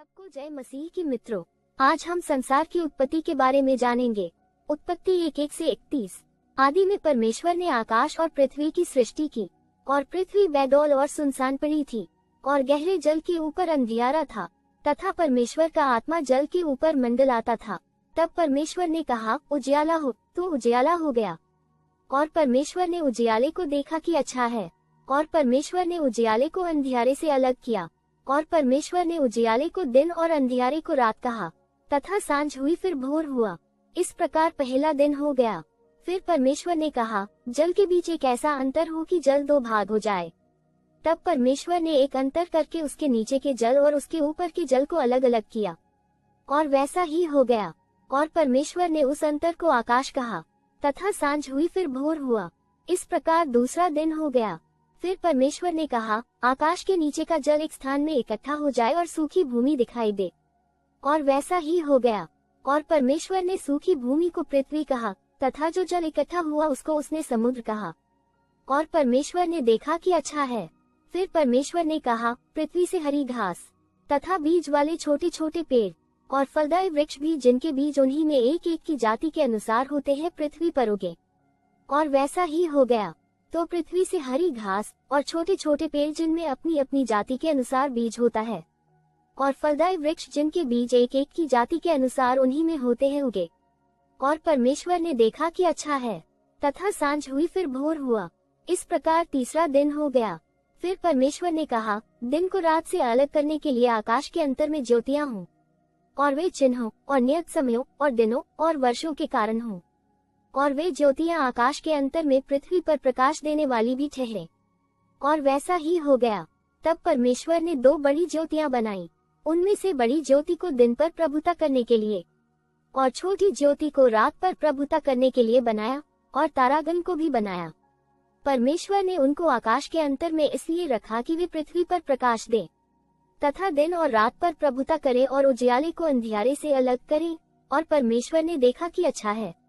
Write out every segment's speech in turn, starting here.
सबको जय मसीह की मित्रों। आज हम संसार की उत्पत्ति के बारे में जानेंगे। उत्पत्ति 1:1 से 31। आदि में परमेश्वर ने आकाश और पृथ्वी की सृष्टि की, और पृथ्वी बेडौल और सुनसान पड़ी थी, और गहरे जल के ऊपर अंधियारा था, तथा परमेश्वर का आत्मा जल के ऊपर मंडलाता था। तब परमेश्वर ने कहा, उजियाला हो, तो उजियाला हो गया। और परमेश्वर ने उजियाले को देखा कि अच्छा है, और परमेश्वर ने उजियाले को अंधियारे से अलग किया, और परमेश्वर ने उजियाले को दिन और अंधियारे को रात कहा। तथा सांझ हुई फिर भोर हुआ। इस प्रकार पहला दिन हो गया। फिर परमेश्वर ने कहा, जल के बीच एक ऐसा अंतर हो कि जल दो भाग हो जाए। तब परमेश्वर ने एक अंतर करके उसके नीचे के जल और उसके ऊपर के जल को अलग अलग किया, और वैसा ही हो गया। और परमेश्वर ने उस अंतर को आकाश कहा। तथा सांझ हुई फिर भोर हुआ। इस प्रकार दूसरा दिन हो गया। फिर परमेश्वर ने कहा, आकाश के नीचे का जल एक स्थान में इकट्ठा हो जाए और सूखी भूमि दिखाई दे। और वैसा ही हो गया। और परमेश्वर ने सूखी भूमि को पृथ्वी कहा, तथा जो जल इकट्ठा हुआ उसको उसने समुद्र कहा। और परमेश्वर ने देखा कि अच्छा है। फिर परमेश्वर ने कहा, पृथ्वी से हरी घास तथा बीज वाले छोटे छोटे पेड़ और फलदायी वृक्ष भी, जिनके बीज उन्हीं में एक एक की जाति के अनुसार होते हैं, पृथ्वी पर उगे। और वैसा ही हो गया। तो पृथ्वी से हरी घास और छोटे छोटे पेड़, जिनमें अपनी अपनी जाति के अनुसार बीज होता है, और फलदायी वृक्ष, जिनके बीज एक एक की जाति के अनुसार उन्हीं में होते हैं, उगे। और परमेश्वर ने देखा कि अच्छा है। तथा सांझ हुई फिर भोर हुआ। इस प्रकार तीसरा दिन हो गया। फिर परमेश्वर ने कहा, दिन को रात से अलग करने के लिए आकाश के अंतर में ज्योतियां हों, और वे चिन्हों और नियत समयों और दिनों और वर्षों के कारण हों। और वे ज्योतियां आकाश के अंतर में पृथ्वी पर प्रकाश देने वाली भी ठहरे। और वैसा ही हो गया। तब परमेश्वर ने दो बड़ी ज्योतियां बनाई। उनमें से बड़ी ज्योति को दिन पर प्रभुता करने के लिए, और छोटी ज्योति को रात पर प्रभुता करने के लिए बनाया, और तारागण को भी बनाया। परमेश्वर ने उनको आकाश के अंतर में इसलिए रखा कि वे पृथ्वी पर प्रकाश दें, तथा दिन और रात पर प्रभुता करे, और उजियाले को अंधियारे से अलग करे। और परमेश्वर ने देखा कि अच्छा है।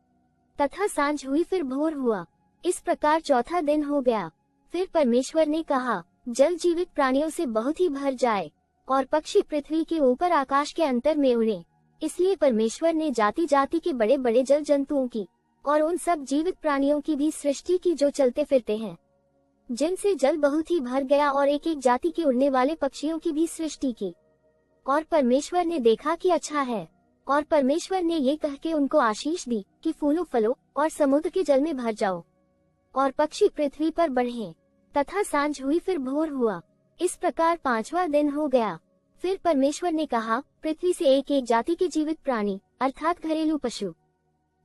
तथा सांझ हुई फिर भोर हुआ। इस प्रकार चौथा दिन हो गया। फिर परमेश्वर ने कहा, जल जीवित प्राणियों से बहुत ही भर जाए, और पक्षी पृथ्वी के ऊपर आकाश के अंतर में उड़े। इसलिए परमेश्वर ने जाति जाति के बड़े बड़े जल जंतुओं की और उन सब जीवित प्राणियों की भी सृष्टि की, जो चलते फिरते हैं, जिनसे जल बहुत ही भर गया, और एक एक जाति के उड़ने वाले पक्षियों की भी सृष्टि की। और परमेश्वर ने देखा कि अच्छा है। और परमेश्वर ने ये कह के उनको आशीष दी कि फूलो फलो और समुद्र के जल में भर जाओ, और पक्षी पृथ्वी पर बढ़ें। तथा सांझ हुई फिर भोर हुआ। इस प्रकार पांचवा दिन हो गया। फिर परमेश्वर ने कहा, पृथ्वी से एक एक जाति के जीवित प्राणी, अर्थात घरेलू पशु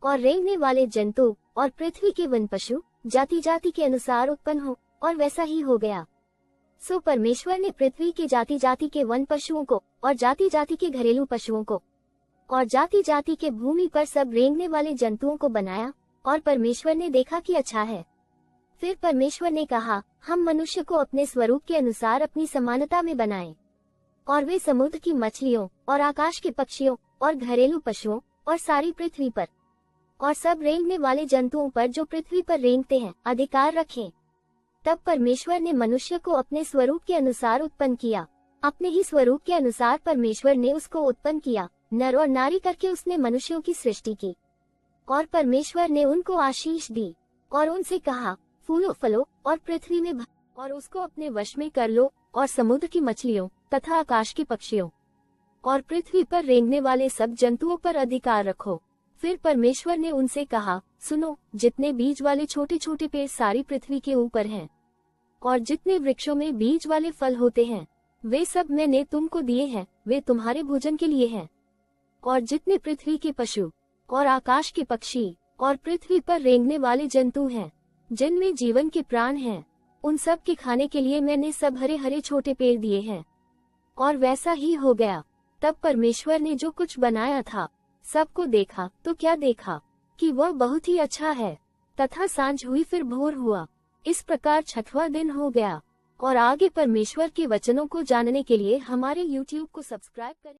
और रेंगने वाले जंतु, और पृथ्वी के वन पशु जाति जाति के अनुसार उत्पन्न हो। और वैसा ही हो गया। सो परमेश्वर ने पृथ्वी के जाति जाति के वन पशुओं को, और जाति जाति के घरेलू पशुओं को, और जाति जाति के भूमि पर सब रेंगने वाले जंतुओं को बनाया। और परमेश्वर ने देखा कि अच्छा है। फिर परमेश्वर ने कहा, हम मनुष्य को अपने स्वरूप के अनुसार अपनी समानता में बनाएं, और वे समुद्र की मछलियों और आकाश के पक्षियों और घरेलू पशुओं और सारी पृथ्वी पर और सब रेंगने वाले जंतुओं पर, जो पृथ्वी पर रेंगते हैं, अधिकार रखें। तब परमेश्वर ने मनुष्य को अपने स्वरूप के अनुसार उत्पन्न किया। अपने ही स्वरूप के अनुसार परमेश्वर ने उसको उत्पन्न किया, नर और नारी करके उसने मनुष्यों की सृष्टि की। और परमेश्वर ने उनको आशीष दी, और उनसे कहा, फूलो फलो और पृथ्वी में भर, और उसको अपने वश में कर लो, और समुद्र की मछलियों तथा आकाश के पक्षियों और पृथ्वी पर रेंगने वाले सब जंतुओं पर अधिकार रखो। फिर परमेश्वर ने उनसे कहा, सुनो, जितने बीज वाले छोटे छोटे पेड़ सारी पृथ्वी के ऊपर हैं, और जितने वृक्षों में बीज वाले फल होते हैं, वे सब मैंने तुमको दिए हैं, वे तुम्हारे भोजन के लिए हैं। और जितने पृथ्वी के पशु और आकाश के पक्षी और पृथ्वी पर रेंगने वाले जंतु हैं, जिनमें जीवन के प्राण हैं, उन सब के खाने के लिए मैंने सब हरे हरे छोटे पेड़ दिए हैं। और वैसा ही हो गया। तब परमेश्वर ने जो कुछ बनाया था, सबको देखा, तो क्या देखा कि वह बहुत ही अच्छा है। तथा सांझ हुई फिर भोर हुआ। इस प्रकार छठवां दिन हो गया। और आगे परमेश्वर के वचनों को जानने के लिए हमारे YouTube को सब्सक्राइब करें।